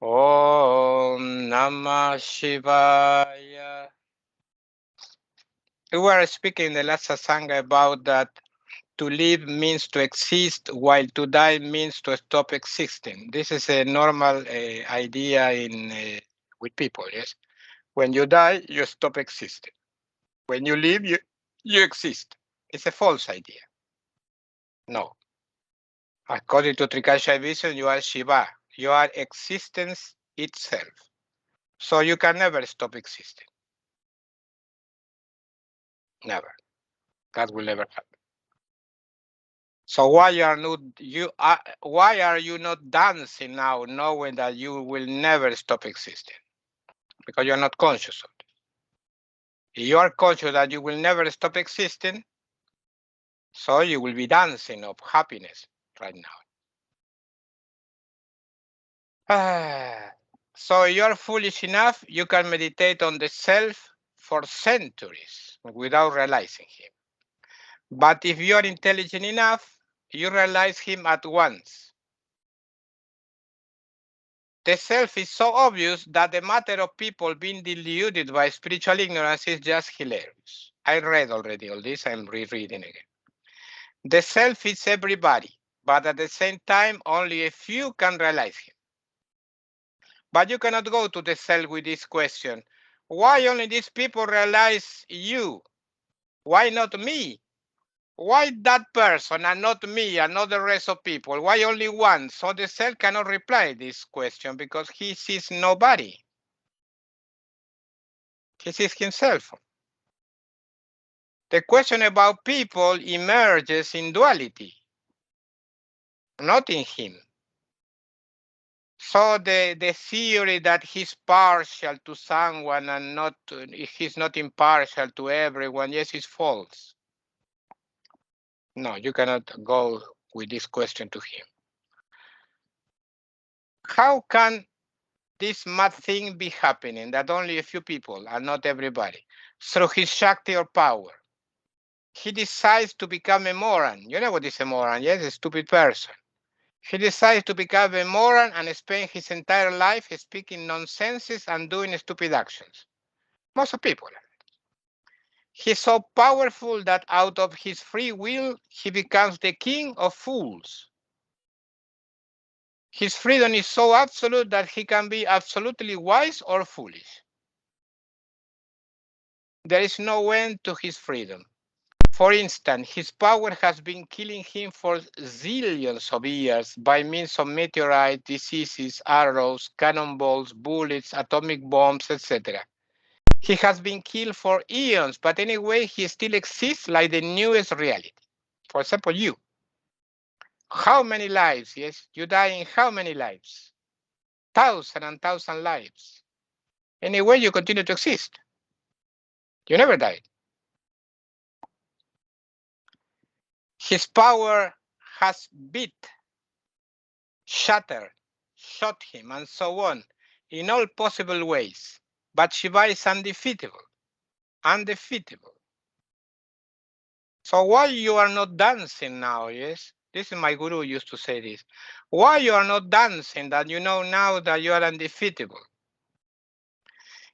Om Namah Shivaya. We were speaking in the last satsanga about that to live means to exist, while to die means to stop existing. This is a normal idea in with people, yes? When you die, you stop existing. When you live, you exist. It's a false idea. No. According to Trika vision, you are Shiva. You are existence itself. So you can never stop existing. Never. That will never happen. So why are you not dancing now, knowing that you will never stop existing? Because you're not conscious of it. If you are conscious that you will never stop existing, so you will be dancing of happiness right now. So you're foolish enough, you can meditate on the self for centuries without realizing him. But if you're intelligent enough, you realize him at once. The self is so obvious that the matter of people being deluded by spiritual ignorance is just hilarious. I read already all this, I'm rereading again. The self is everybody, but at the same time, only a few can realize him. But you cannot go to the self with this question. Why only these people realize you? Why not me? Why that person and not me and not the rest of people? Why only one? So the self cannot reply this question because he sees nobody. He sees himself. The question about people emerges in duality, not in him. So the theory that he's partial to someone and he's not impartial to everyone, yes, is false. No, you cannot go with this question to him. How can this mad thing be happening that only a few people and not everybody? Through his Shakti or power. He decides to become a moron. You know what is a moron? Yes, a stupid person. He decides to become a moron and spend his entire life speaking nonsenses and doing stupid actions. Most of people. He's so powerful that out of his free will, he becomes the king of fools. His freedom is so absolute that he can be absolutely wise or foolish. There is no end to his freedom. For instance, his power has been killing him for zillions of years by means of meteorites, diseases, arrows, cannonballs, bullets, atomic bombs, etc. He has been killed for eons, but anyway, he still exists like the newest reality. For example, you. How many lives? Yes, you die in how many lives? Thousand and thousand lives. Anyway, you continue to exist. You never died. His power has beat, shattered, shot him, and so on, in all possible ways. But Shiva is undefeatable. Undefeatable. So why you are not dancing now, yes? This is my guru used to say this. Why you are not dancing that you know now that you are undefeatable?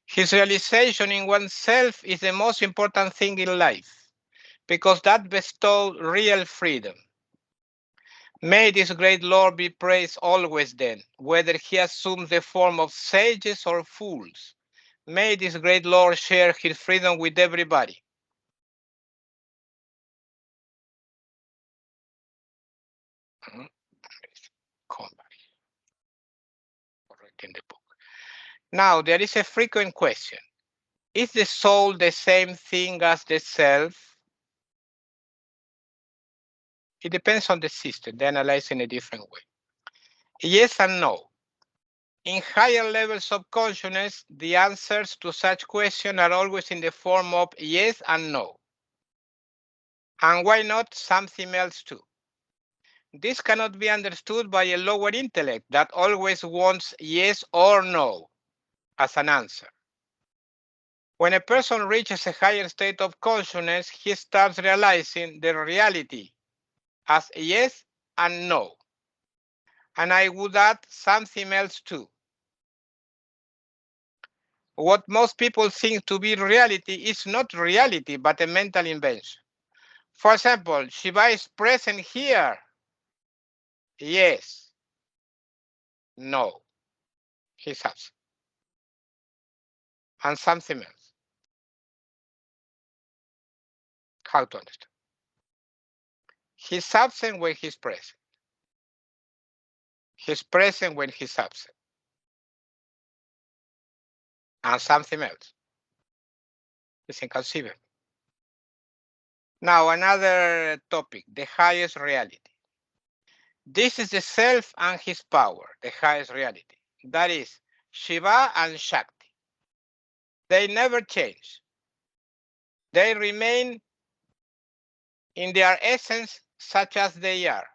His realization in oneself is the most important thing in life, because that bestows real freedom. May this great Lord be praised always then, whether he assumes the form of sages or fools. May this great Lord share his freedom with everybody. Correcting the book. Now, there is a frequent question. Is the soul the same thing as the self? It depends on the system. They analyze in a different way. Yes and no. In higher levels of consciousness, the answers to such questions are always in the form of yes and no. And why not something else too? This cannot be understood by a lower intellect that always wants yes or no as an answer. When a person reaches a higher state of consciousness, he starts realizing the reality as yes and no. And I would add something else too. What most people think to be reality is not reality, but a mental invention. For example, Shiva is present here. Yes. No. He's absent. And something else. How to understand? He's absent when he's present. He's present when he's absent. And something else. It's inconceivable. Now, another topic, the highest reality. This is the self and his power, the highest reality. That is Shiva and Shakti. They never change. They remain in their essence such as they are.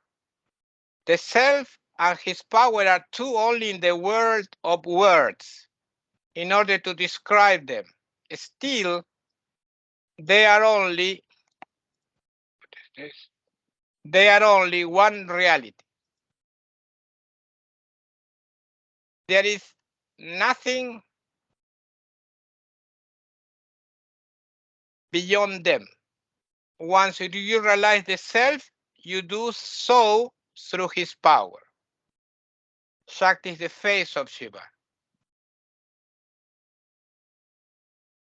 The self and his power are two only in the world of words in order to describe them. Still, they are only one reality. There is nothing beyond them. Once you realize the self, you do so through his power. Shakti is the face of Shiva.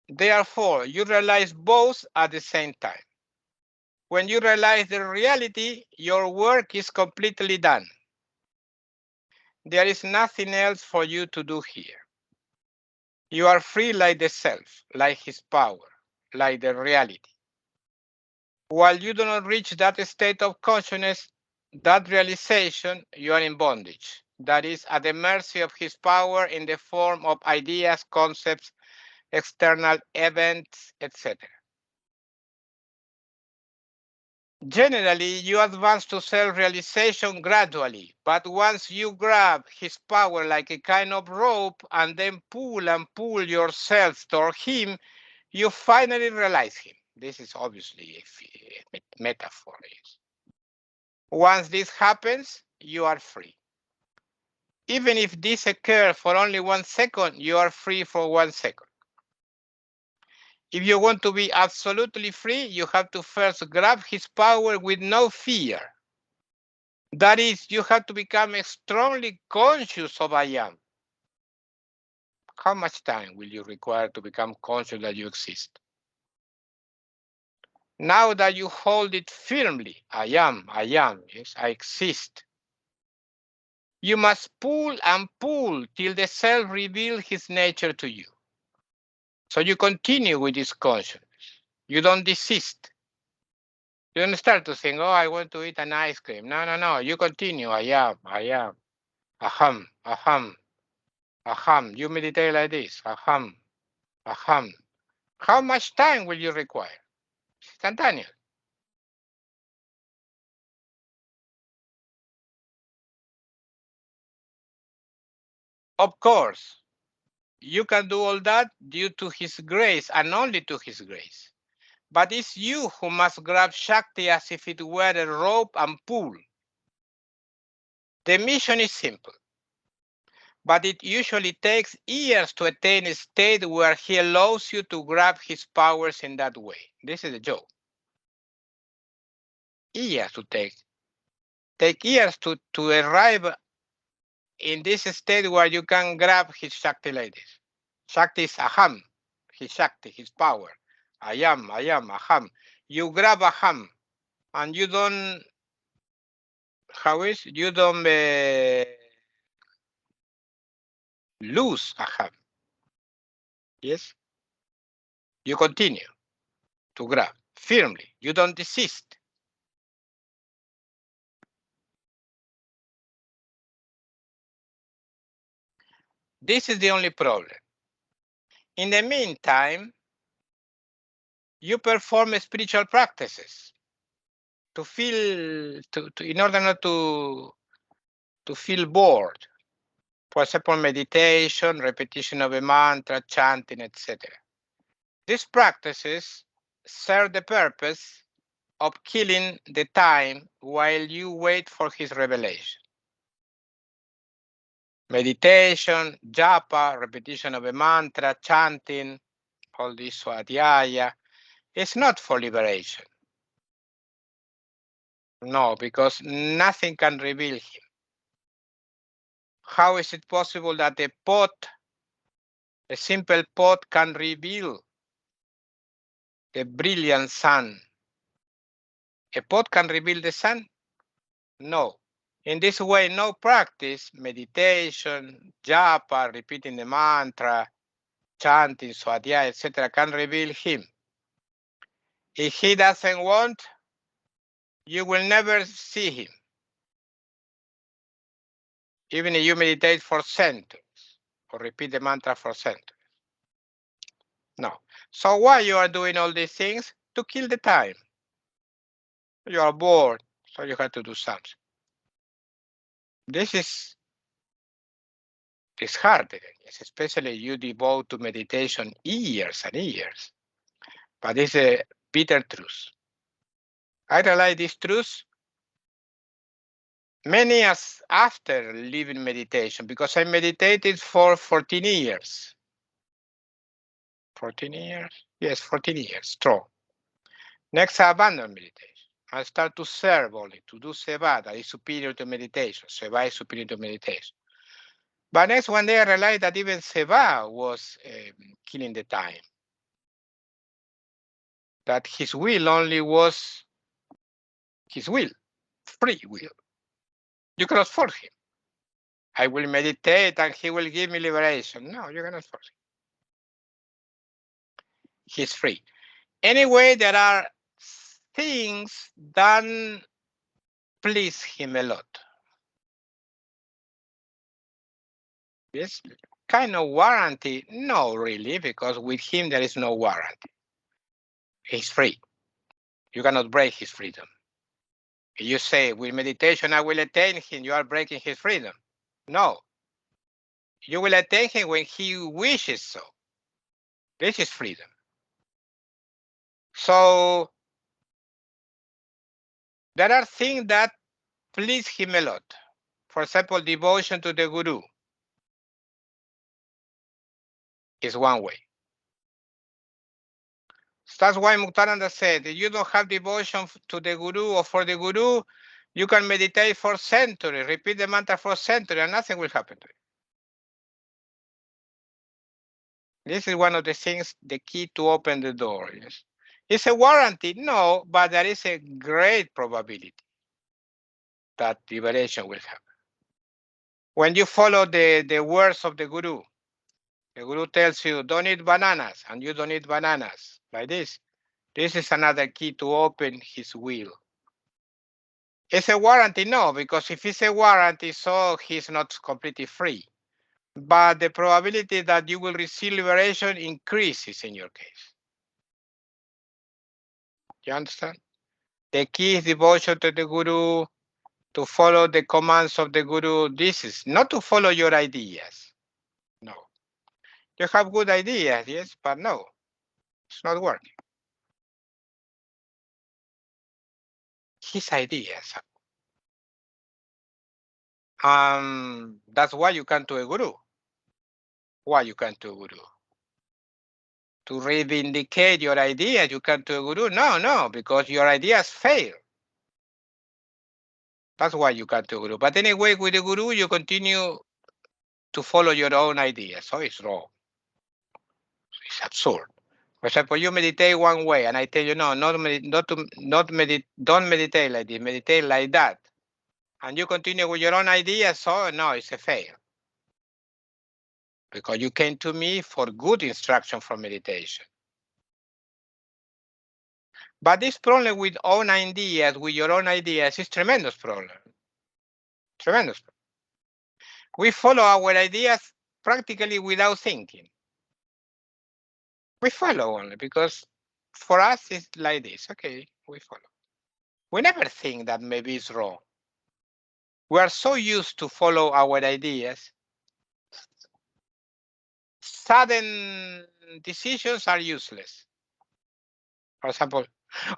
Therefore, you realize both at the same time. When you realize the reality, your work is completely done. There is nothing else for you to do here. You are free like the self, like his power, like the reality. While you do not reach that state of consciousness, that realization, you are in bondage. That is, at the mercy of his power in the form of ideas, concepts, external events, etc. Generally, you advance to self-realization gradually, but once you grab his power like a kind of rope and then pull and pull yourself toward him, you finally realize him. This is obviously a metaphor. Once this happens, you are free. Even if this occurs for only 1 second, you are free for 1 second. If you want to be absolutely free, you have to first grab his power with no fear. That is, you have to become strongly conscious of I am. How much time will you require to become conscious that you exist? Now that you hold it firmly, I am, yes, I exist. You must pull and pull till the self reveals his nature to you. So you continue with this consciousness. You don't desist. You don't start to think, oh, I want to eat an ice cream. No. You continue. I am. Aham, aham, aham. You meditate like this. Aham, aham. How much time will you require? Instantaneous. Of course, you can do all that due to his grace and only to his grace. But it's you who must grab Shakti as if it were a rope and pull. The mission is simple, but it usually takes years to attain a state where he allows you to grab his powers in that way. This is the joke. Years to take years to arrive in this state where you can grab his Shakti like this. Shakti is aham, his Shakti, his power. I am, aham. You grab aham and you don't, you don't lose aham. Yes? You continue to grab firmly. You don't desist. This is the only problem. In the meantime, you perform spiritual practices to feel, in order not to feel bored. For example, meditation, repetition of a mantra, chanting, etc. These practices serve the purpose of killing the time while you wait for his revelation. Meditation, japa, repetition of a mantra, chanting, all this swadhyaya, it's not for liberation. No, because nothing can reveal him. How is it possible that a simple pot can reveal the brilliant sun? A pot can reveal the sun? No. In this way, no practice, meditation, japa, repeating the mantra, chanting, swadhyaya, etc., can reveal him. If he doesn't want, you will never see him. Even if you meditate for centuries or repeat the mantra for centuries. No. So why you are doing all these things? To kill the time. You are bored, so you have to do something. This is hard, especially you devote to meditation years and years. But it's a bitter truth. I realized this truth many years after leaving meditation, because I meditated for 14 years. 14 years? Yes, 14 years, strong. Next, I abandoned meditation. I start to serve only, to do seva, that is superior to meditation. Seva is superior to meditation. But next one day I realized that even seva was killing the time. That his will only was his will, free will. You cannot force him. I will meditate and he will give me liberation. No, you cannot force him. He's free. Anyway, there are things that please him a lot. Yes, kind of warranty? No, really, because with him there is no warranty. He's free. You cannot break his freedom. If you say, with meditation I will attain him, you are breaking his freedom. No. You will attain him when he wishes so. This is freedom. So there are things that please him a lot. For example, devotion to the Guru is one way. That's why Muktananda said, if you don't have devotion to the Guru or for the Guru, you can meditate for centuries, repeat the mantra for centuries, and nothing will happen to you. This is one of the things, the key to open the door. Yes. It's a warranty? No, but there is a great probability that liberation will happen. When you follow the words of the Guru tells you, don't eat bananas, and you don't eat bananas, like this. This is another key to open his will. It's a warranty? No, because if it's a warranty, so he's not completely free. But the probability that you will receive liberation increases in your case. You understand? The key is devotion to the Guru, to follow the commands of the Guru. This is not to follow your ideas. No. You have good ideas, yes, but no, it's not working. His ideas. That's why you come to a Guru. Why you come to a Guru? To reivindicate your ideas, you come to a Guru? No, because your ideas fail. That's why you come to a Guru. But anyway, with the Guru, you continue to follow your own ideas. So it's wrong. It's absurd. For example, you meditate one way, and I tell you, no, don't meditate like this, meditate like that. And you continue with your own ideas, so no, it's a fail. Because you came to me for good instruction for meditation. But this problem with own ideas, with your own ideas, is tremendous problem. Tremendous problem. We follow our ideas practically without thinking. We follow only because for us it's like this. Okay, we follow. We never think that maybe it's wrong. We are so used to follow our ideas. Sudden decisions are useless. For example,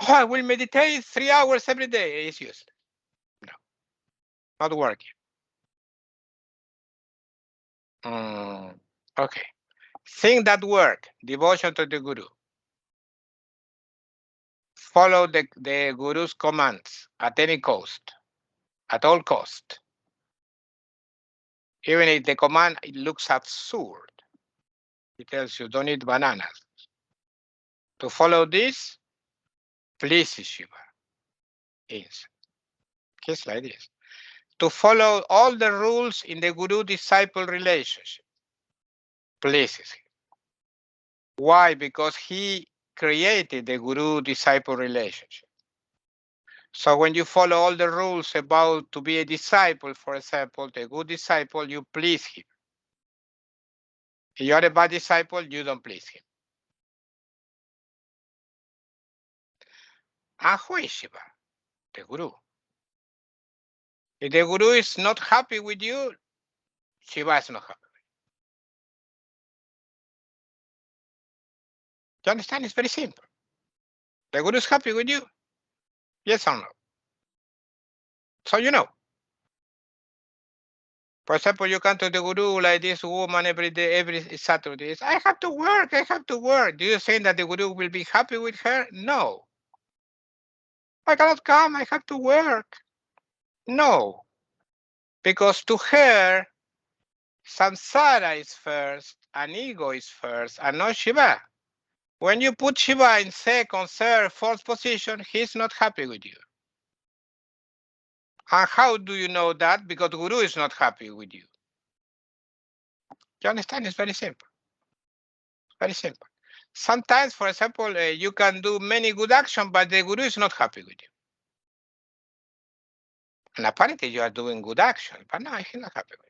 oh, I will meditate 3 hours every day. It's useless. No, not working. Okay. Things that work. Devotion to the Guru. Follow the Guru's commands at any cost, at all cost. Even if the command it looks absurd. He tells you don't eat bananas. To follow this, please Shiva. It's like this. To follow all the rules in the Guru-disciple relationship. Pleases him. Why? Because he created the Guru-disciple relationship. So when you follow all the rules about to be a disciple, for example, the good disciple, you please him. If you are a bad disciple, you don't please him. And who is Shiva? The Guru. If the Guru is not happy with you, Shiva is not happy. You understand? It's very simple. The Guru is happy with you. Yes or no? So you know. For example, you come to the Guru like this woman every day, every Saturday. I have to work, I have to work. Do you think that the Guru will be happy with her? No. I cannot come, I have to work. No. Because to her, samsara is first, and ego is first, and not Shiva. When you put Shiva in second, third, fourth position, he's not happy with you. And how do you know that? Because Guru is not happy with you. You understand? It's very simple. Very simple. Sometimes, for example, you can do many good actions, but the Guru is not happy with you. And apparently you are doing good action, but no, he's not happy with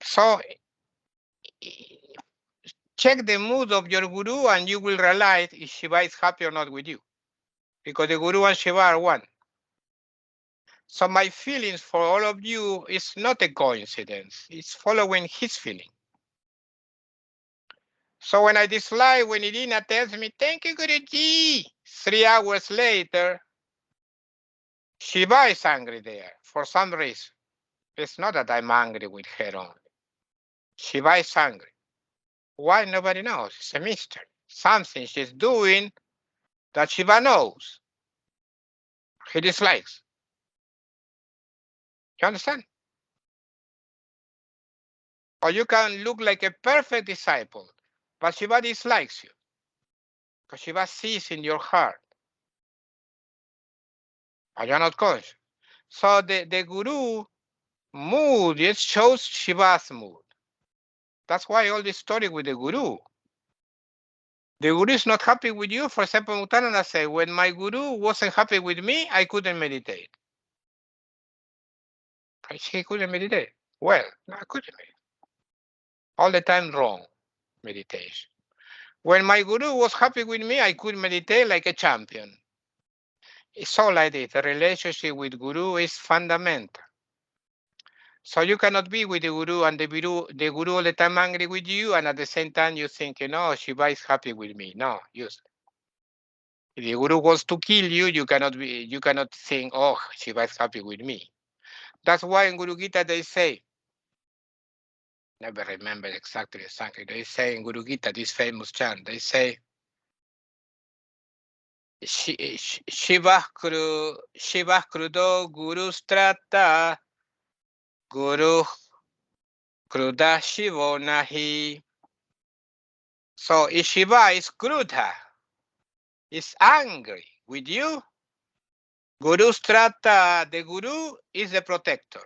you. So check the mood of your Guru and you will realize if Shiva is happy or not with you. Because the Guru and Shiva are one. So my feelings for all of you is not a coincidence. It's following his feeling. So when I dislike, when Irina tells me, thank you, Guruji, 3 hours later, Shiva is angry there for some reason. It's not that I'm angry with her only. Shiva is angry. Why? Nobody knows. It's a mystery. Something she's doing that Shiva knows. He dislikes. You understand? Or you can look like a perfect disciple, but Shiva dislikes you. Because Shiva sees in your heart. But you're not conscious. So the Guru mood, it shows Shiva's mood. That's why all this story with the Guru. The Guru is not happy with you. For example, Mutananda said, when my Guru wasn't happy with me, I couldn't meditate. He couldn't meditate. Well, no, I couldn't meditate. All the time wrong meditation. When my Guru was happy with me, I could meditate like a champion. It's all like this. The relationship with Guru is fundamental. So you cannot be with the Guru and the Guru all the time angry with you, and at the same time you think, no, Shiva is happy with me. No, useless. If the Guru wants to kill you, you cannot think, oh, Shiva is happy with me. That's why in Guru Gita they say, never remember exactly the Sanskrit, they say in Guru Gita, this famous chant, they say, Shiva Krudo Guru Strata Guru Kruda Shivo Nahi. So if Shiva is Krudha, is angry with you, Guru Strata, the Guru is the protector.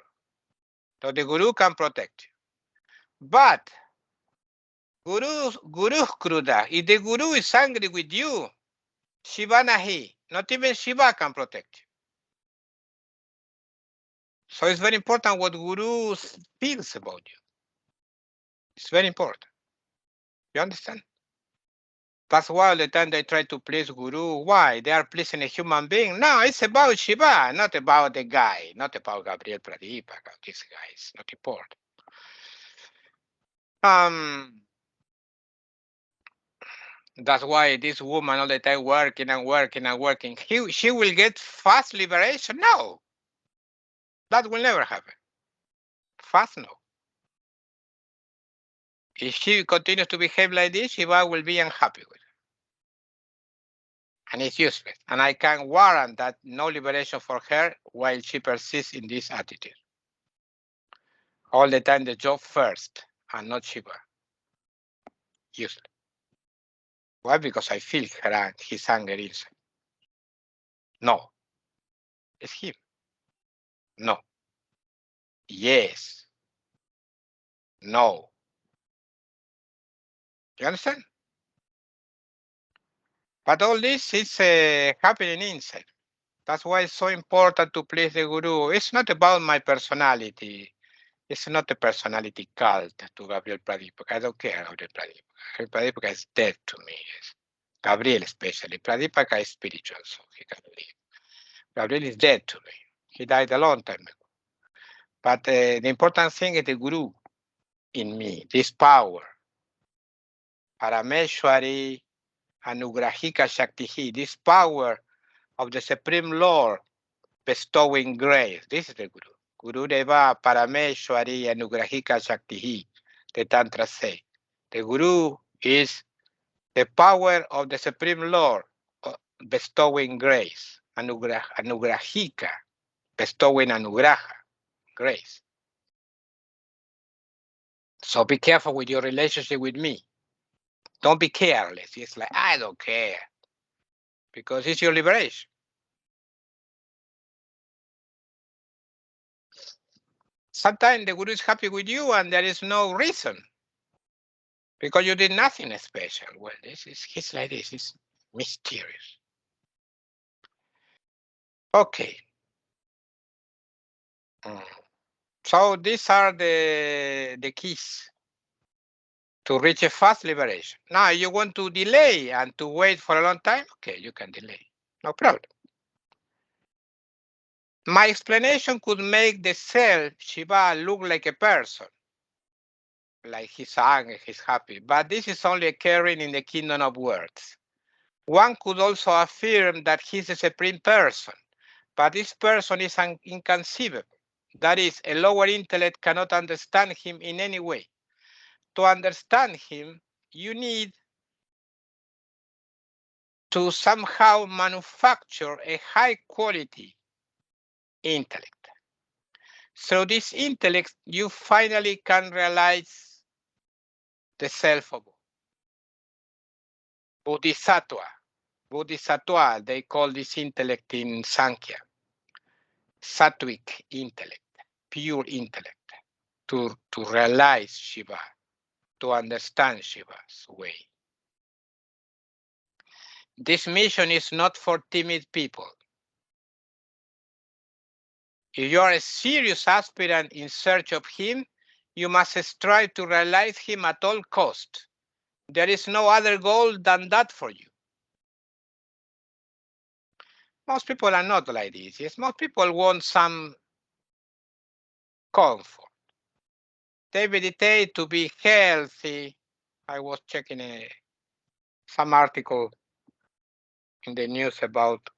So the Guru can protect you. But Guru Kruda, if the Guru is angry with you, Shiva Nahi, not even Shiva can protect you. So it's very important what Guru feels about you. It's very important. You understand? That's why all the time they try to please Guru. Why? They are pleasing a human being. No, it's about Shiva, not about the guy, not about Gabriel Pradipa. This guy is not important. That's why this woman all the time working and working and working. She will get fast liberation? No. That will never happen. fast? No. If she continues to behave like this, Shiva will be unhappy with her. And it's useless. And I can warrant that no liberation for her while she persists in this attitude. All the time the job first and not Shiva. Useless. Why? Because I feel his anger inside. No. It's him. No. Yes. No. You understand? But all this is happening inside. That's why it's so important to please the Guru. It's not about my personality. It's not a personality cult to Gabriel Pradipaka. I don't care Gabriel Pradipaka. Gabriel Pradipaka is dead to me. Yes. Gabriel especially. Pradipaka is spiritual, so he can live. Gabriel is dead to me. He died a long time ago. But the important thing is the Guru in me, this power. Parameshwari Anugrahika Shaktihi, this power of the Supreme Lord bestowing grace. This is the Guru. Guru Deva Parameshwari Anugrahika Shaktihi, the Tantra say. The Guru is the power of the Supreme Lord bestowing grace. Anugrahika, bestowing anugraha, grace. So be careful with your relationship with me. Don't be careless. It's like, I don't care. Because it's your liberation. Sometimes the Guru is happy with you and there is no reason. Because you did nothing special. Well, he's like this. It's mysterious. Okay. So these are the keys to reach a fast liberation. Now, you want to delay and to wait for a long time? Okay, you can delay. No problem. My explanation could make the self, Shiva, look like a person. Like he's angry, he's happy. But this is only occurring in the kingdom of words. One could also affirm that he's a supreme person, but this person is inconceivable. That is, a lower intellect cannot understand him in any way. To understand him, you need to somehow manufacture a high quality intellect. Through this intellect, you finally can realize the self of Bodhisattva. Bodhisattva, they call this intellect in Sankhya. Sattvic intellect, pure intellect, to realize Shiva, to understand Shiva's way. This mission is not for timid people. If you are a serious aspirant in search of him, you must strive to realize him at all cost. There is no other goal than that for you. Most people are not like this. Yes, most people want some comfort. They meditate to be healthy. I was checking some article in the news about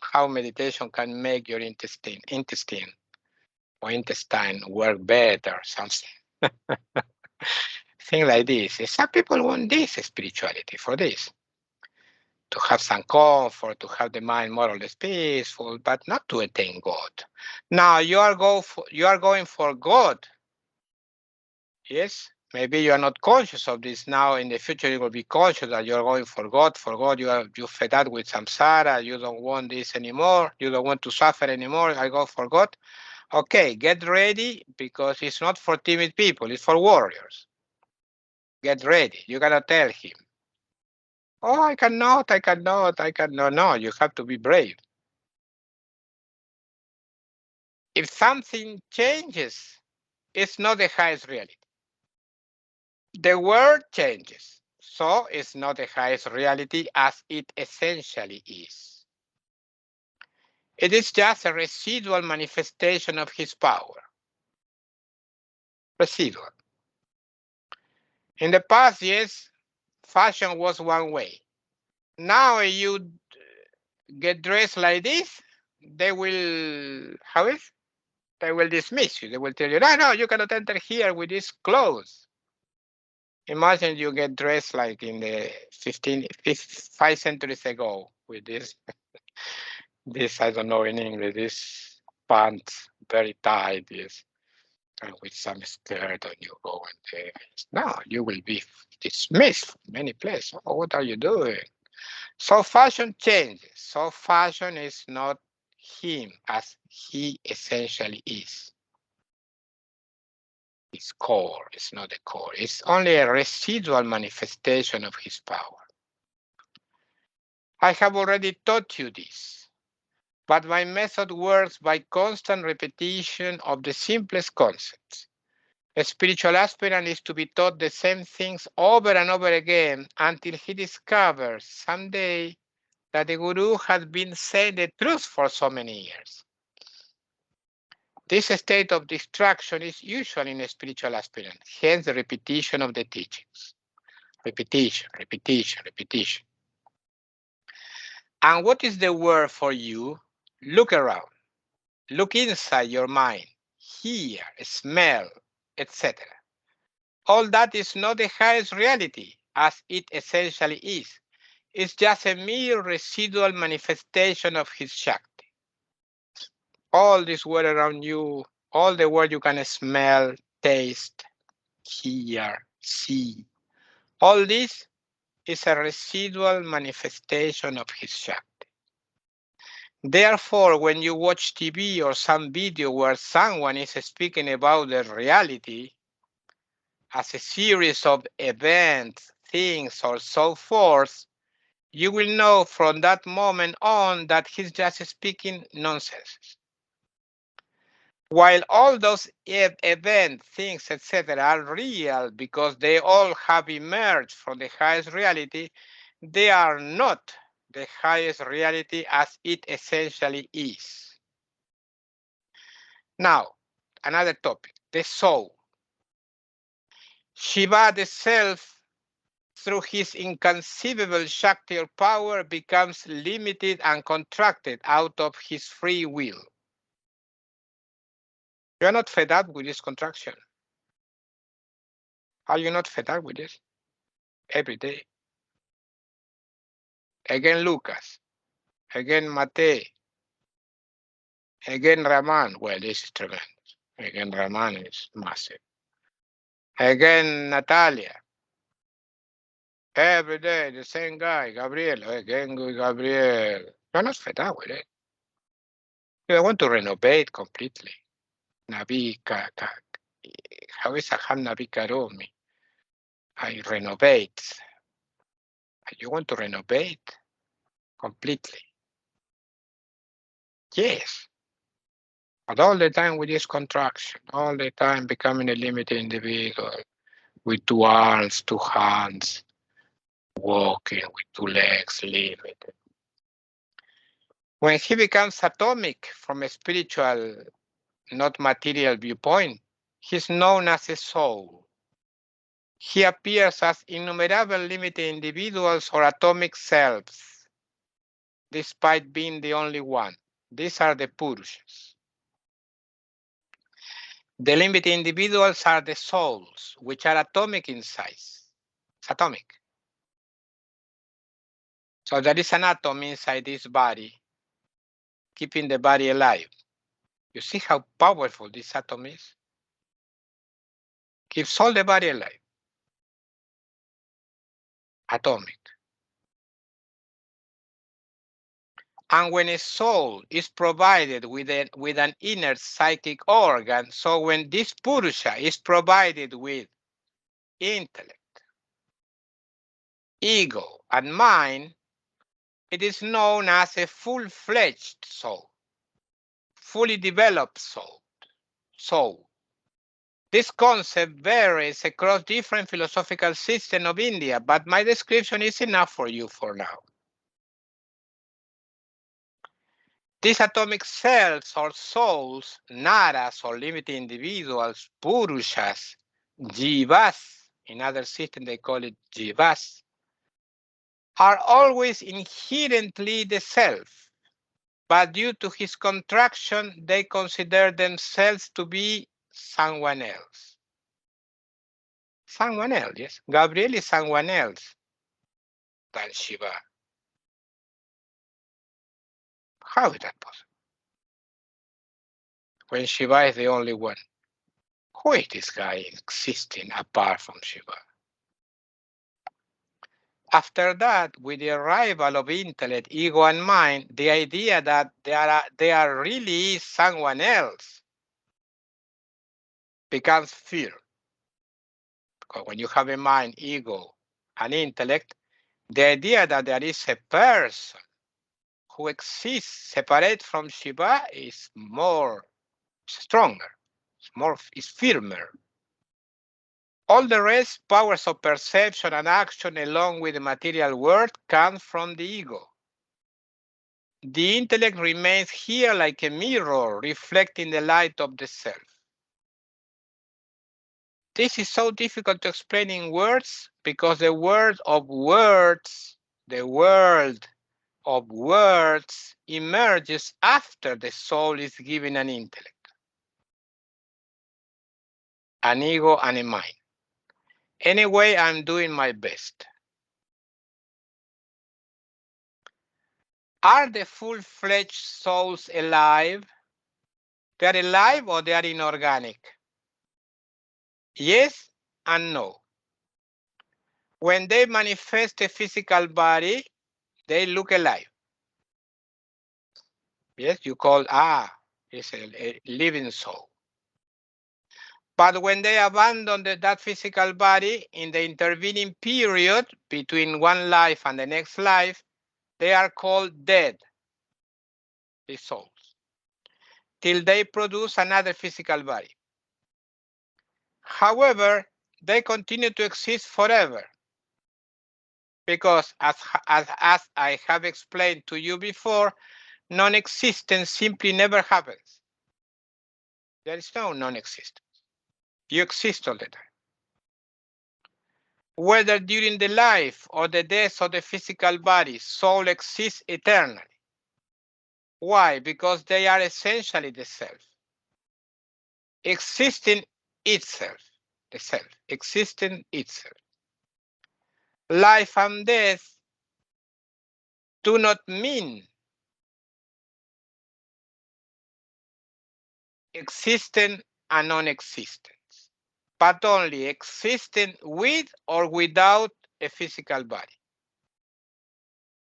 how meditation can make your intestine work better, something. Thing like this. Some people want this spirituality for this. To have some comfort, to have the mind more or less peaceful, but not to attain God. Now you are going for God. Yes, maybe you are not conscious of this now. In the future, you will be conscious that you are going for God. For God, you fed up with samsara. You don't want this anymore. You don't want to suffer anymore. I go for God. Okay, get ready because it's not for timid people. It's for warriors. Get ready. You gotta tell him. Oh, I cannot. No, you have to be brave. If something changes, it's not the highest reality. The world changes, so it's not the highest reality as it essentially is. It is just a residual manifestation of his power. Residual. In the past, yes, fashion was one way. Now you get dressed like this, they will, how is? They will dismiss you. They will tell you, no, no, you cannot enter here with these clothes. Imagine you get dressed like in the 5 centuries ago with this, I don't know in English, this pants very tight, yes, and with some skirt and you go and no, you will be dismissed from many places. Oh, what are you doing? So fashion changes. So fashion is not him as he essentially is. His core is not the core. It's only a residual manifestation of his power. I have already taught you this, but my method works by constant repetition of the simplest concepts. A spiritual aspirant is to be taught the same things over and over again until he discovers someday that the guru has been saying the truth for so many years. This state of distraction is usual in a spiritual aspirant, hence the repetition of the teachings. Repetition, repetition, repetition. And what is the word for you? Look around. Look inside your mind. Hear, smell, etc. All that is not the highest reality, as it essentially is. It's just a mere residual manifestation of his Shakti. All this world around you, all the world you can smell, taste, hear, see, all this is a residual manifestation of his Shakti. Therefore, when you watch TV or some video where someone is speaking about the reality as a series of events, things, or so forth, you will know from that moment on that he's just speaking nonsense. While all those events, things, etc., are real because they all have emerged from the highest reality, they are not the highest reality as it essentially is. Now, another topic, the soul. Shiva, the self, through his inconceivable Shakti or power, becomes limited and contracted out of his free will. You are not fed up with this contraction. Are you not fed up with this? Every day. Again Lucas, again Mate, again Raman. Well, this is tremendous. Again Raman is massive. Again Natalia. Every day the same guy, Gabriel. Again Gabriel. You're not fed up with it. You want to renovate completely. Nabi how is Aham Nabi Karomi? I renovate. You want to renovate completely. Yes. But all the time with this contraction, all the time becoming a limited individual with 2 arms, 2 hands, walking with 2 legs, limited. When he becomes atomic from a spiritual, not material viewpoint, he's known as a soul. He appears as innumerable limited individuals or atomic selves, despite being the only one. These are the Purushas. The limited individuals are the souls, which are atomic in size. It's atomic. So there is an atom inside this body, keeping the body alive. You see how powerful this atom is? Keeps all the body alive. Atomic. And when a soul is provided with an inner psychic organ, so when this Purusha is provided with intellect, ego, and mind, it is known as a full-fledged soul, fully developed soul. This concept varies across different philosophical systems of India, but my description is enough for you for now. These atomic cells or souls, naras or limited individuals, purushas, jivas, in other systems they call it jivas, are always inherently the self. but due to his contraction, they consider themselves to be someone else. Someone else, yes. Gabriel is someone else than Shiva. How is that possible? When Shiva is the only one. Who is this guy existing apart from Shiva? After that, with the arrival of intellect, ego, and mind, the idea that they are really someone else becomes fear. Because when you have a mind, ego, and intellect, the idea that there is a person who exists separate from Shiva is more stronger, is firmer. All the rest, powers of perception and action along with the material world, come from the ego. The intellect remains here like a mirror reflecting the light of the self. This is so difficult to explain in words because the world of words emerges after the soul is given an intellect, an ego, and a mind. Anyway, I'm doing my best. Are the full-fledged souls alive? They are alive or they are inorganic? Yes and no. When they manifest a physical body, they look alive. Yes, you call, it's a living soul. But when they abandon that physical body in the intervening period between one life and the next life, they are called dead, the souls, till they produce another physical body. However, they continue to exist forever because as I have explained to you before, non-existence simply never happens. There is no non-existence. You exist all the time. Whether during the life or the death of the physical body, soul exists eternally. Why? Because they are essentially the self. Existing itself. The self. Existing itself. Life and death do not mean existence and non-existence, but only existing with or without a physical body.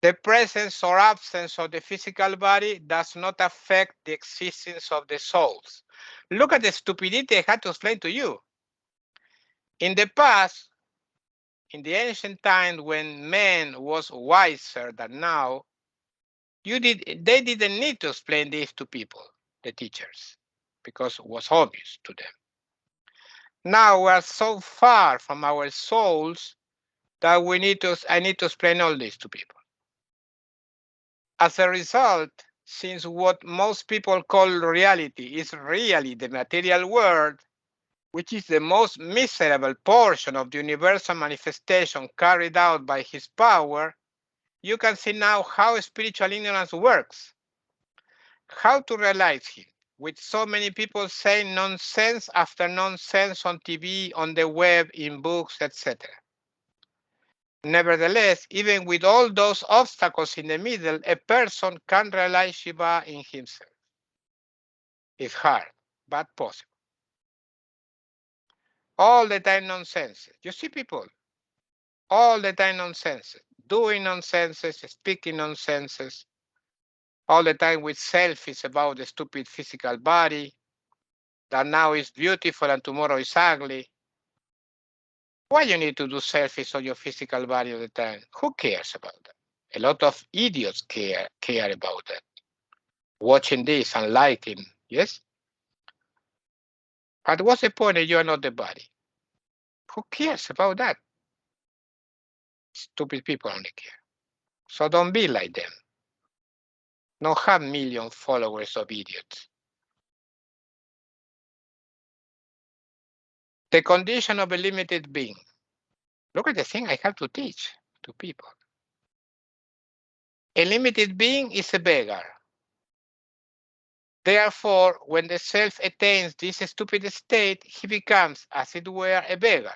The presence or absence of the physical body does not affect the existence of the souls. Look at the stupidity I had to explain to you. In the past, in the ancient times when man was wiser than now, they didn't need to explain this to people, the teachers, because it was obvious to them. Now we are so far from our souls that I need to explain all this to people. As a result, since what most people call reality is really the material world, which is the most miserable portion of the universal manifestation carried out by his power, you can see now how spiritual ignorance works, how to realize him, with so many people saying nonsense after nonsense on TV, on the web, in books, etc. Nevertheless, even with all those obstacles in the middle, a person can realize Shiva in himself. It's hard, but possible. All the time nonsense. You see people, all the time nonsense, doing nonsenses, speaking nonsenses, all the time with selfies about the stupid physical body that now is beautiful and tomorrow is ugly. Why you need to do selfies on your physical body all the time? Who cares about that? A lot of idiots care about that. Watching this and liking, yes? But what's the point if you are not the body? Who cares about that? Stupid people only care. So don't be like them. Don't have million followers of idiots. The condition of a limited being. Look at the thing I have to teach to people. A limited being is a beggar. Therefore, when the self attains this stupid state, he becomes, as it were, a beggar.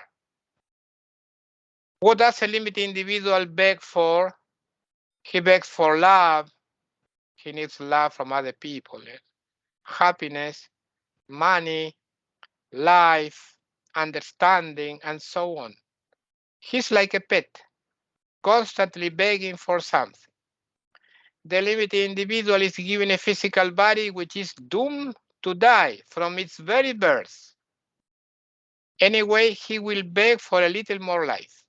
What does a limited individual beg for? He begs for love. He needs love from other people, happiness, money, life, understanding, and so on. He's like a pet, constantly begging for something. The limited individual is given a physical body which is doomed to die from its very birth. Anyway, he will beg for a little more life.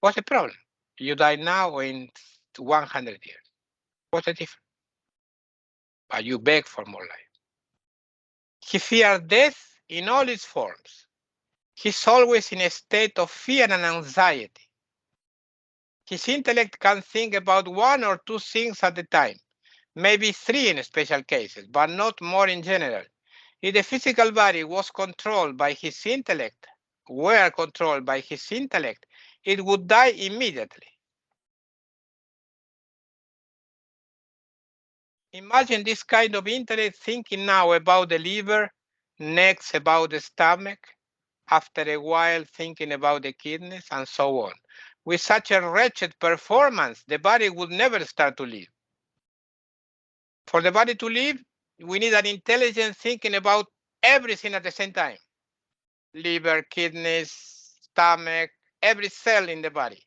What's the problem? You die now or in 100 years. What's the difference? But you beg for more life. He fears death in all its forms. He's always in a state of fear and anxiety. His intellect can think about one or two things at a time, maybe three in special cases, but not more in general. If the physical body was controlled by his intellect, were controlled by his intellect, it would die immediately. Imagine this kind of intellect thinking now about the liver, next about the stomach, after a while thinking about the kidneys, and so on. With such a wretched performance, the body would never start to live. For the body to live, we need an intelligence thinking about everything at the same time. Liver, kidneys, stomach, every cell in the body.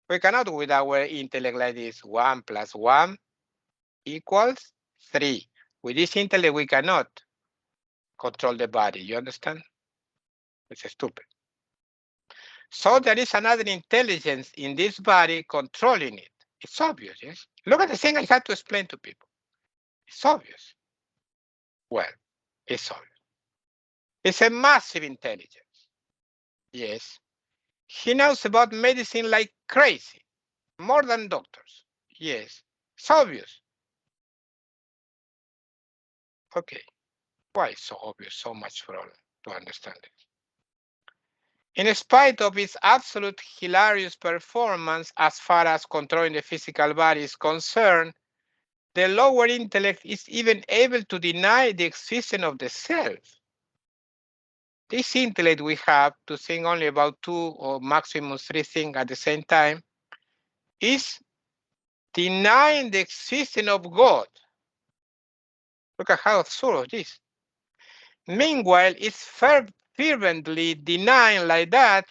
We cannot with our intellect like this, 1 plus 1 equals 3. With this intellect, we cannot control the body. You understand? It's stupid. So there is another intelligence in this body controlling it. It's obvious, yes? Look at the thing I had to explain to people. It's obvious. Well, it's obvious. It's a massive intelligence. Yes. He knows about medicine like crazy. More than doctors. Yes. It's obvious. Okay. Why is so obvious? So much for all to understand it. In spite of its absolute hilarious performance as far as controlling the physical body is concerned, the lower intellect is even able to deny the existence of the self. This intellect we have to think only about 2 or maximum 3 things at the same time is denying the existence of God. Look at how absurd it is. Meanwhile, it's fervently denying like that.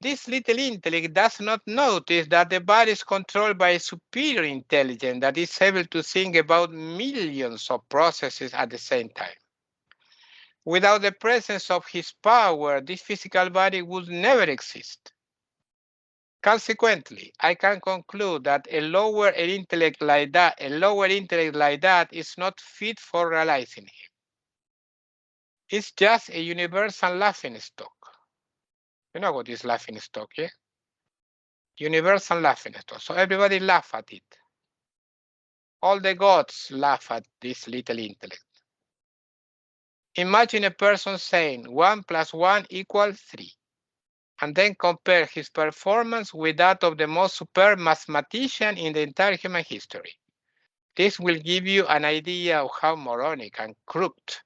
This little intellect does not notice that the body is controlled by a superior intelligence that is able to think about millions of processes at the same time. Without the presence of his power, this physical body would never exist. Consequently, I can conclude that a lower intellect like that is not fit for realizing him. It's just a universal laughing stock. You know what is laughing stock, yeah? Universal laughing stock. So everybody laugh at it. All the gods laugh at this little intellect. Imagine a person saying 1 plus 1 equals 3, and then compare his performance with that of the most superb mathematician in the entire human history. This will give you an idea of how moronic and crooked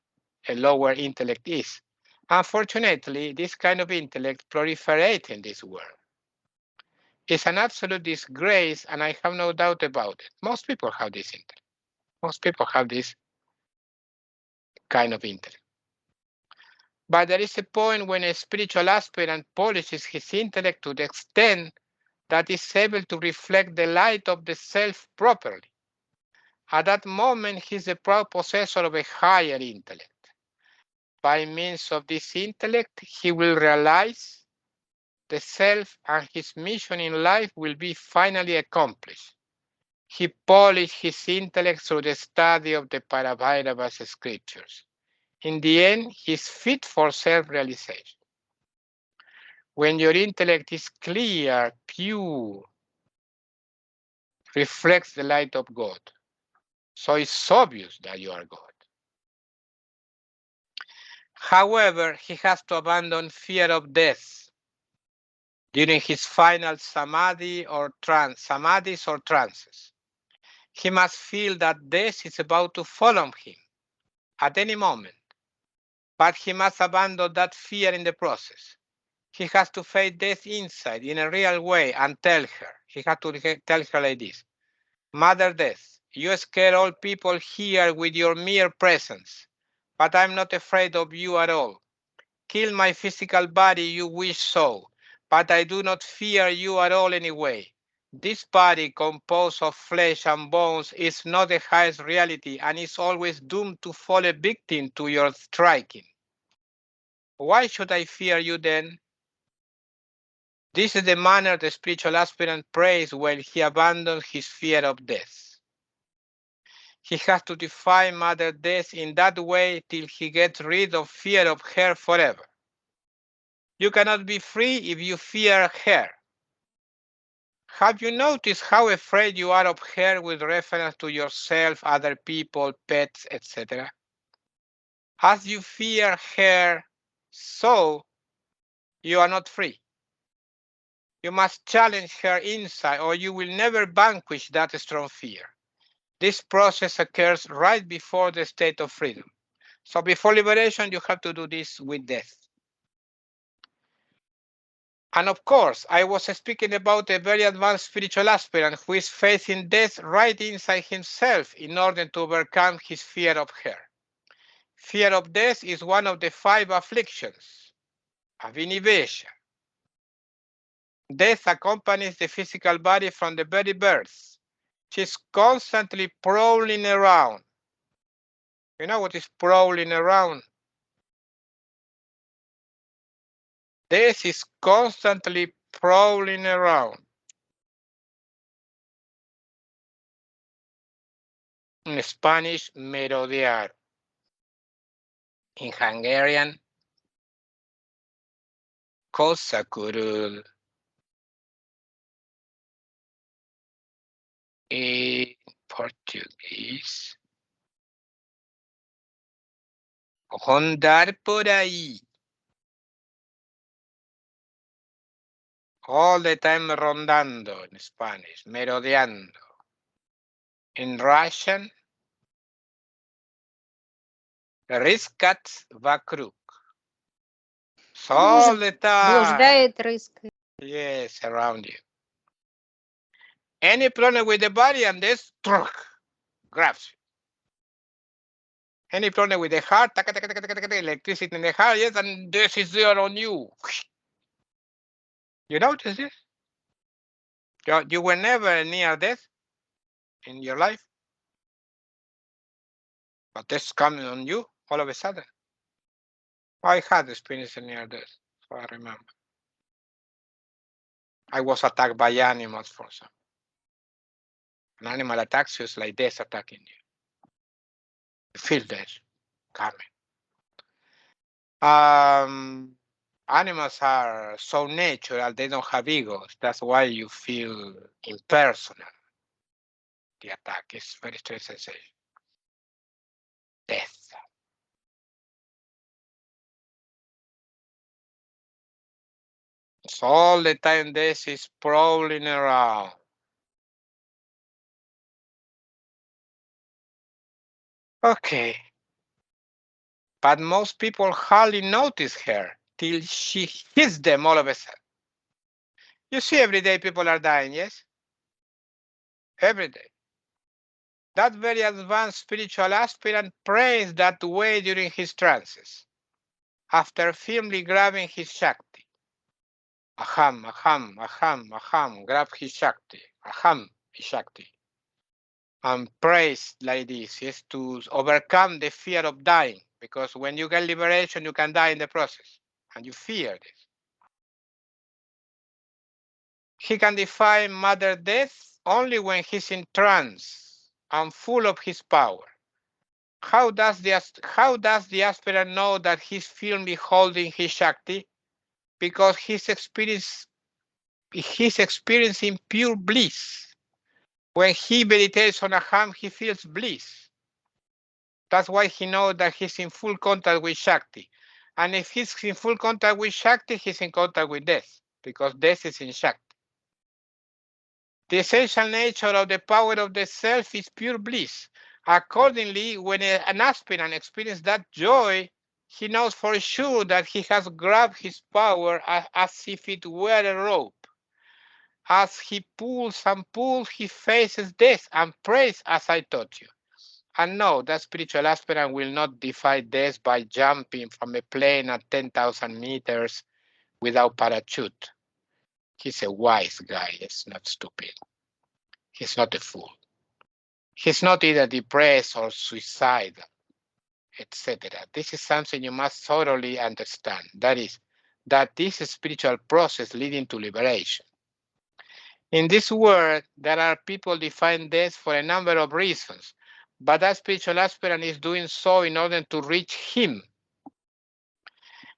a lower intellect is. Unfortunately, this kind of intellect proliferates in this world. It's an absolute disgrace, and I have no doubt about it. Most people have this intellect. Most people have this kind of intellect. But there is a point when a spiritual aspirant polishes his intellect to the extent that is able to reflect the light of the self properly. At that moment, he is the proud possessor of a higher intellect. By means of this intellect, he will realize the self, and his mission in life will be finally accomplished. He polished his intellect through the study of the Parabhairavas scriptures. In the end, he is fit for self-realization. When your intellect is clear, pure, reflects the light of God. So it's obvious that you are God. However, he has to abandon fear of death during his final samadhis or trances. He must feel that death is about to follow him at any moment, but he must abandon that fear in the process. He has to face death inside in a real way and tell her. He has to tell her like this: Mother Death, you scare all people here with your mere presence, but I'm not afraid of you at all. Kill my physical body you wish so, but I do not fear you at all anyway. This body composed of flesh and bones is not the highest reality and is always doomed to fall a victim to your striking. Why should I fear you then? This is the manner the spiritual aspirant prays when he abandons his fear of death. He has to defy Mother Death in that way till he gets rid of fear of her forever. You cannot be free if you fear her. Have you noticed how afraid you are of her with reference to yourself, other people, pets, etc.? As you fear her, so you are not free. You must challenge her inside or you will never vanquish that strong fear. This process occurs right before the state of freedom. So before liberation, you have to do this with death. And of course, I was speaking about a very advanced spiritual aspirant who is facing death right inside himself in order to overcome his fear of her. Fear of death is one of the 5 afflictions of inhibition. Death accompanies the physical body from the very birth. She's constantly prowling around. You know what is prowling around? Death is constantly prowling around. In Spanish, merodear. In Hungarian, kosakurul. In Portuguese, rondar por ahí. All the time rondando in Spanish, merodeando. In Russian, riskat вокруг. So all the time. Блуждает, рыскает. Yes, around you. Any problem with the body and this grabs you. Any problem with the heart, electricity in the heart, yes, and this is there on you. You notice this? You were never near death in your life, but this coming on you all of a sudden. I had experience near death, so I remember. I was attacked by animals for some. An animal attacks you, it's like death attacking you. You feel death coming. Animals are so natural, they don't have egos. That's why you feel impersonal. The attack is very strange sensation. Death. So all the time death is prowling around. Okay. But most people hardly notice her till she hits them all of a sudden. You see, every day people are dying, yes? Every day. That very advanced spiritual aspirant prays that way during his trances, after firmly grabbing his Shakti. Aham, aham, aham, aham, grab his Shakti. Aham, his Shakti. And prays like this, yes, to overcome the fear of dying. Because when you get liberation, you can die in the process. And you fear this. He can defy Mother Death only when he's in trance and full of his power. How does the aspirant know that he's firmly holding his Shakti? Because he's experiencing pure bliss. When he meditates on Aham, he feels bliss. That's why he knows that he's in full contact with Shakti. And if he's in full contact with Shakti, he's in contact with death, because death is in Shakti. The essential nature of the power of the self is pure bliss. Accordingly, when an aspirant experiences that joy, he knows for sure that he has grabbed his power as if it were a rope. As he pulls and pulls, he faces death and prays, as I taught you. And no, that spiritual aspirant will not defy death by jumping from a plane at 10,000 meters without parachute. He's a wise guy, he's not stupid. He's not a fool. He's not either depressed or suicidal, etc. This is something you must thoroughly understand. That is, that this is a spiritual process leading to liberation. In this world, there are people define death for a number of reasons, but that spiritual aspirant is doing so in order to reach him.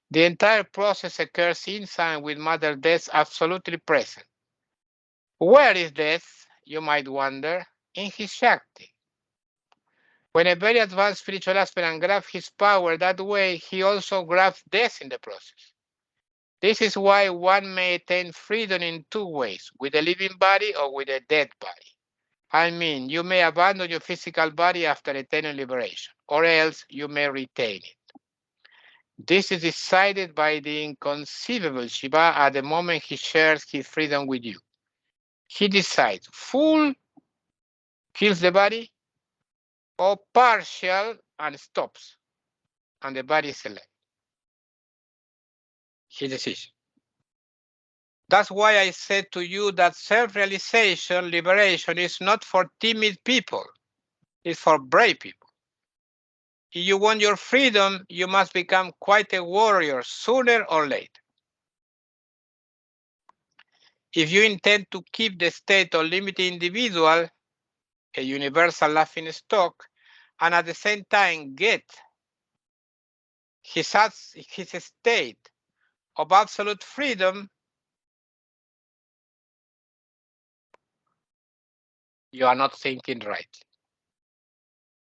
The entire process occurs inside with Mother Death absolutely present. Where is death, you might wonder? In his Shakti. When a very advanced spiritual aspirant grabs his power that way, he also grabs death in the process. This is why one may attain freedom in two ways, with a living body or with a dead body. I mean, you may abandon your physical body after attaining liberation, or else you may retain it. This is decided by the inconceivable Shiva at the moment he shares his freedom with you. He decides full kills the body or partial and stops, and the body is alive. His decision. That's why I said to you that self-realization, liberation is not for timid people, it's for brave people. If you want your freedom, you must become quite a warrior sooner or later. If you intend to keep the state of limited individual, a universal laughing stock, and at the same time get his state of absolute freedom, you are not thinking rightly.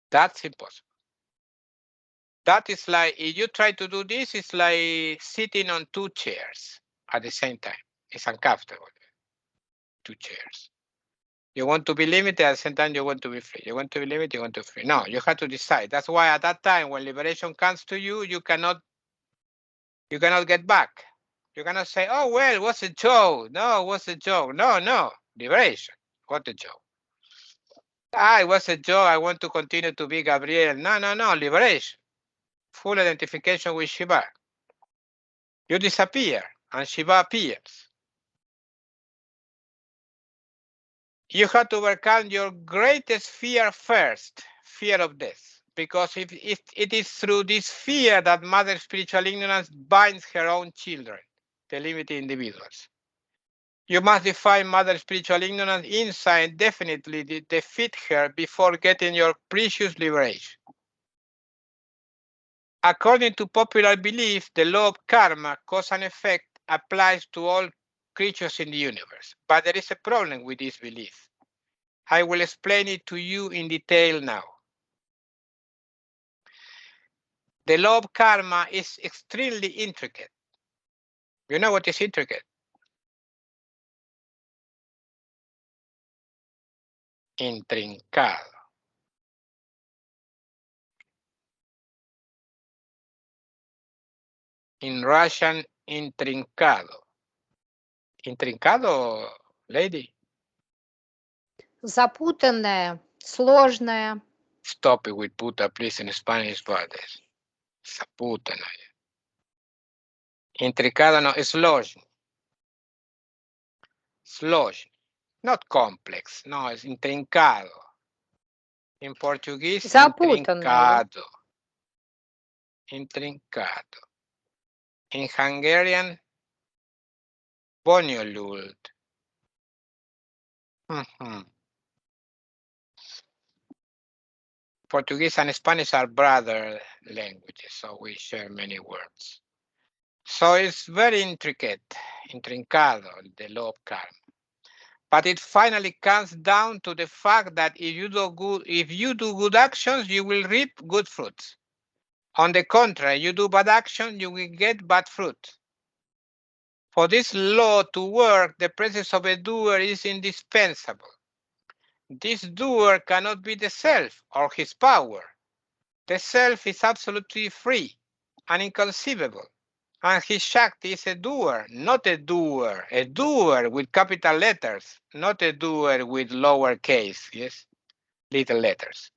That's impossible. That is like, if you try to do this, it's like sitting on two chairs at the same time. It's uncomfortable. Two chairs. You want to be limited, at the same time you want to be free. You want to be limited, you want to be free. No, you have to decide. That's why at that time, when liberation comes to you, you cannot get back. You cannot say, oh, well, it was a joke. No, it was a joke. No, liberation. What a joke. It was a joke. I want to continue to be Gabriel. No, liberation. Full identification with Shiva. You disappear and Shiva appears. You have to overcome your greatest fear first, fear of death. Because if it is through this fear that Mother Spiritual Ignorance binds her own children, the limited individuals. You must define Mother Spiritual Ignorance inside, definitely defeat her before getting your precious liberation. According to popular belief, the law of karma, cause and effect, applies to all creatures in the universe. But there is a problem with this belief. I will explain it to you in detail now. The law of karma is extremely intricate. You know what is intricate? Intrincado. In Russian, intrincado. Intrincado, lady? Запутанное, сложное. Stop it with puta, please, in Spanish, brothers. Запутанное. Intricado no, сложный. Сложный. Not complex, no, it's intrincado. In Portuguese, Запутанное. intrincado. Intrincado. In Hungarian, bonyolult. Portuguese and Spanish are brother languages, so we share many words. So it's very intricate, intrincado, the law of karma. But it finally comes down to the fact that if you do good actions, you will reap good fruits. On the contrary, you do bad action, you will get bad fruit. For this law to work, the presence of a doer is indispensable. This doer cannot be the self or his power. The self is absolutely free and inconceivable, and his Shakti is a doer, not a doer with capital letters, not a doer with lower case, yes, little letters.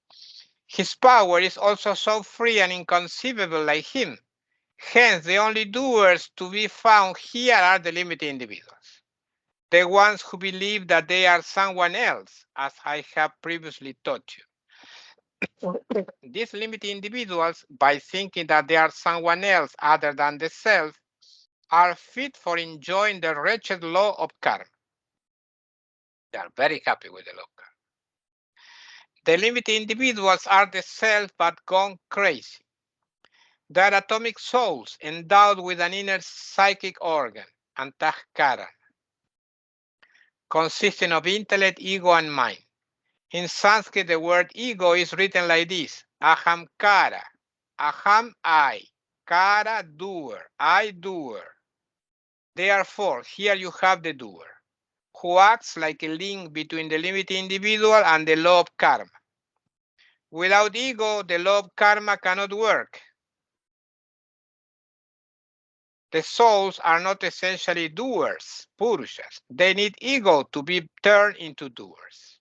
His power is also so free and inconceivable like him. Hence, the only doers to be found here are the limited individuals, the ones who believe that they are someone else, as I have previously taught you. These limited individuals, by thinking that they are someone else other than the self, are fit for enjoying the wretched law of karma. They are very happy with the law of karma. The limited individuals are the self but gone crazy. They are atomic souls endowed with an inner psychic organ, antahkara, consisting of intellect, ego, and mind. In Sanskrit, the word ego is written like this: ahamkara, aham I, kara doer, I doer. Therefore, here you have the doer, who acts like a link between the limited individual and the law of karma. Without ego, the law of karma cannot work. The souls are not essentially doers, purushas. They need ego to be turned into doers.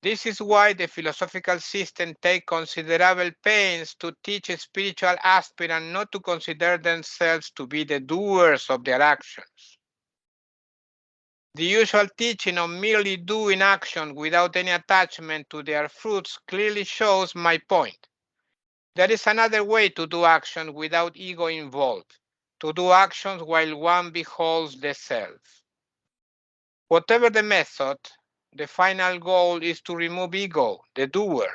This is why the philosophical system takes considerable pains to teach spiritual aspirants not to consider themselves to be the doers of their actions. The usual teaching of merely doing action without any attachment to their fruits clearly shows my point. There is another way to do action without ego involved, to do actions while one beholds the self. Whatever the method, the final goal is to remove ego, the doer,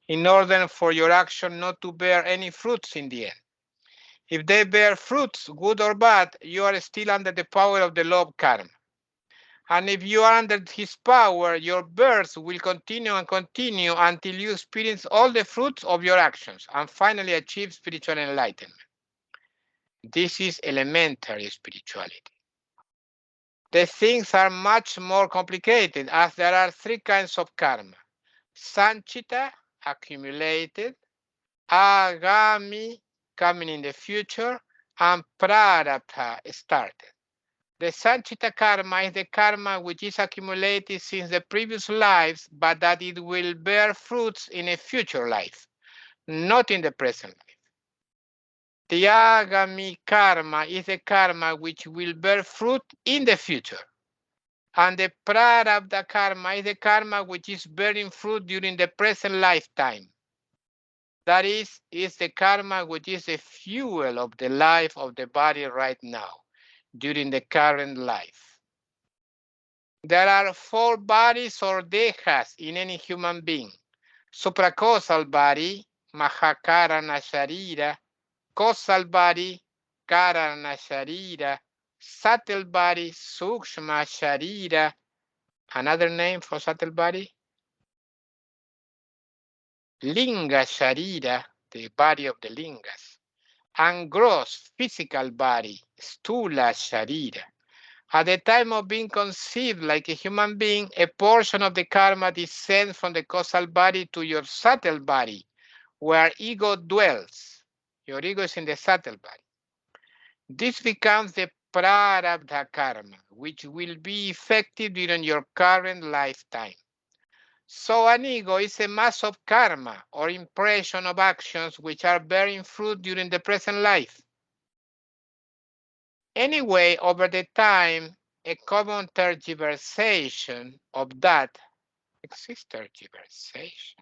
in order for your action not to bear any fruits in the end. If they bear fruits, good or bad, you are still under the power of the law of karma. And if you are under his power, your birth will continue and continue until you experience all the fruits of your actions and finally achieve spiritual enlightenment. This is elementary spirituality. The things are much more complicated as there are three kinds of karma: sanchita, accumulated; agami, coming in the future; and prarabdha, started. The sanchita karma is the karma which is accumulated since the previous lives, but that it will bear fruits in a future life, not in the present life. The agami karma is the karma which will bear fruit in the future. And the prarabdha karma is the karma which is bearing fruit during the present lifetime. That is the karma which is the fuel of the life of the body right now, during the current life. There are four bodies or dehas in any human being: supracausal body, mahakarana sharira; causal body, karana sharira; subtle body, sukshma sharira. Another name for subtle body? Linga sharira, the body of the lingas. And gross physical body, stula sharira. At the time of being conceived like a human being, a portion of the karma descends from the causal body to your subtle body, where ego dwells. Your ego is in the subtle body. This becomes the prarabdha karma, which will be effective during your current lifetime. So an ego is a mass of karma or impression of actions which are bearing fruit during the present life. Anyway, over the time, a common tergiversation of that exists. Tergiversation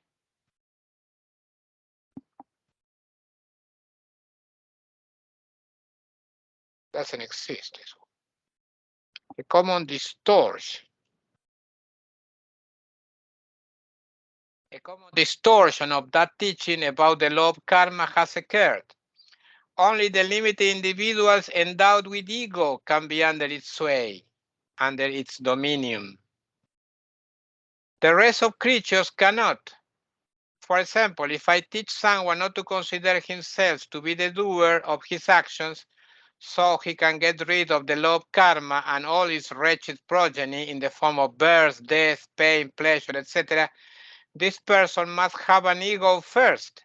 doesn't exist. A common distortion. A common distortion of that teaching about the law of karma has occurred. Only the limited individuals endowed with ego can be under its sway, under its dominion. The rest of creatures cannot. For example, if I teach someone not to consider himself to be the doer of his actions, so he can get rid of the lobe karma and all its wretched progeny in the form of birth, death, pain, pleasure, etc., this person must have an ego first.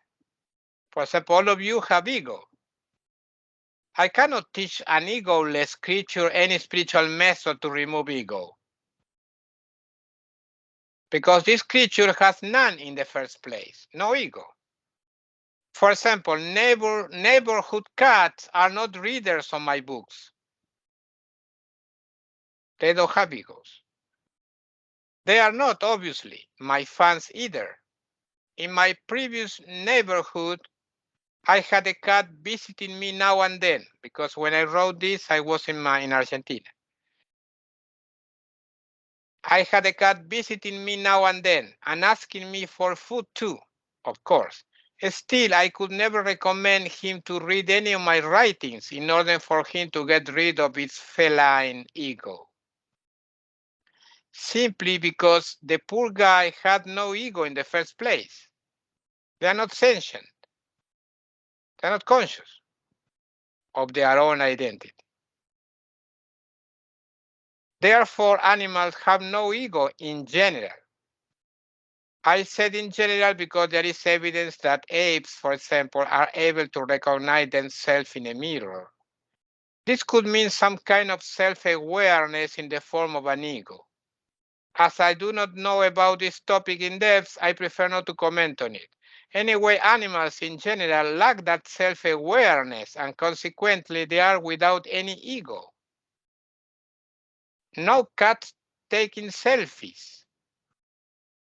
For example, all of you have ego. I cannot teach an egoless creature any spiritual method to remove ego, because this creature has none in the first place, no ego. For example, neighborhood cats are not readers of my books. They don't have egos. They are not, obviously, my fans either. In my previous neighborhood, I had a cat visiting me now and then, because when I wrote this, I was in Argentina. I had a cat visiting me now and then and asking me for food too, of course. Still, I could never recommend him to read any of my writings in order for him to get rid of his feline ego. Simply because the poor guy had no ego in the first place. They are not sentient. They are not conscious of their own identity. Therefore, animals have no ego in general. I said in general because there is evidence that apes, for example, are able to recognize themselves in a mirror. This could mean some kind of self-awareness in the form of an ego. As I do not know about this topic in depth, I prefer not to comment on it. Anyway, animals in general lack that self-awareness, and consequently they are without any ego. No cats taking selfies,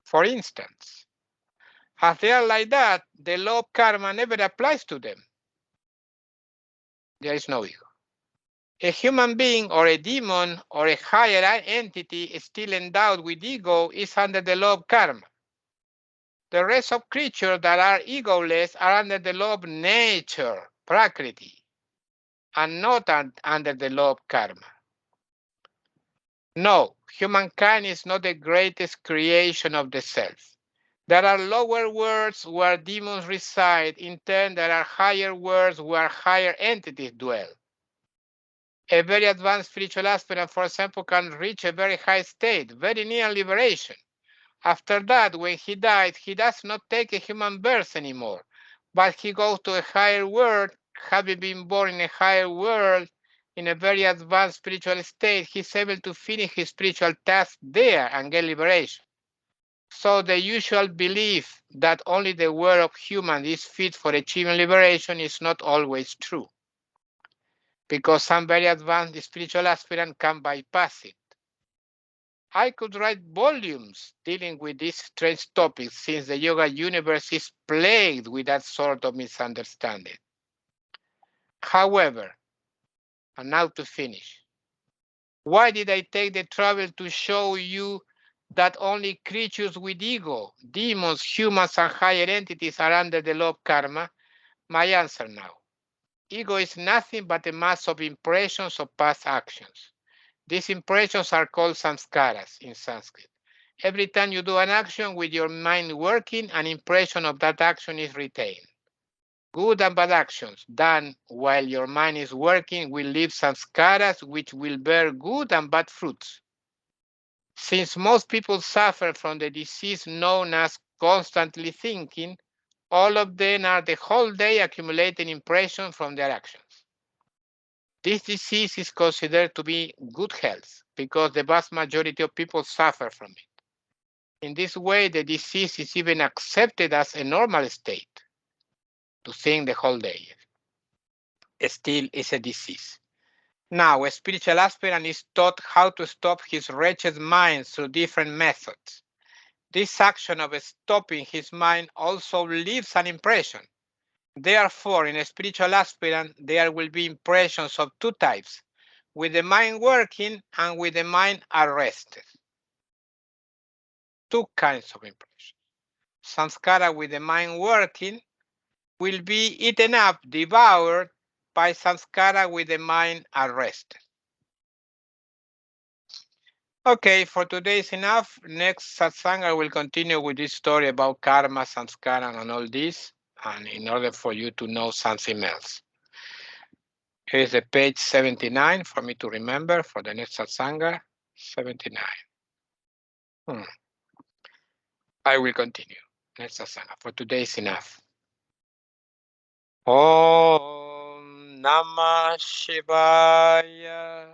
for instance. As they are like that, the law of karma never applies to them. There is no ego. A human being or a demon or a higher entity still endowed with ego is under the law of karma. The rest of creatures that are egoless are under the law of nature, prakriti, and not under the law of karma. No, humankind is not the greatest creation of the self. There are lower worlds where demons reside. In turn, there are higher worlds where higher entities dwell. A very advanced spiritual aspirant, for example, can reach a very high state, very near liberation. After that, when he dies, he does not take a human birth anymore, but he goes to a higher world. Having been born in a higher world, in a very advanced spiritual state, he's able to finish his spiritual task there and get liberation. So the usual belief that only the world of humans is fit for achieving liberation is not always true, because some very advanced spiritual aspirant can bypass it. I could write volumes dealing with these strange topics, since the yoga universe is plagued with that sort of misunderstanding. However, and now to finish, why did I take the trouble to show you that only creatures with ego, demons, humans, and higher entities are under the law of karma? My answer now. Ego is nothing but a mass of impressions of past actions. These impressions are called samskaras in Sanskrit. Every time you do an action with your mind working, an impression of that action is retained. Good and bad actions done while your mind is working will leave samskaras which will bear good and bad fruits. Since most people suffer from the disease known as constantly thinking, all of them are the whole day accumulating impressions from their actions. This disease is considered to be good health because the vast majority of people suffer from it. In this way, the disease is even accepted as a normal state, to think the whole day. Still is a disease. Now, a spiritual aspirant is taught how to stop his wretched mind through different methods. This action of stopping his mind also leaves an impression. Therefore, in a spiritual aspirant, there will be impressions of two types, with the mind working and with the mind arrested. Two kinds of impressions. Samskara with the mind working will be eaten up, devoured by samskara with the mind arrested. Okay, for today is enough. Next satsang, I will continue with this story about karma, samskara, and all this, and in order for you to know something else. Here's the page 79 for me to remember for the next satsanga. 79. I will continue. Next satsanga. For today is enough. Om Namah Shivaya.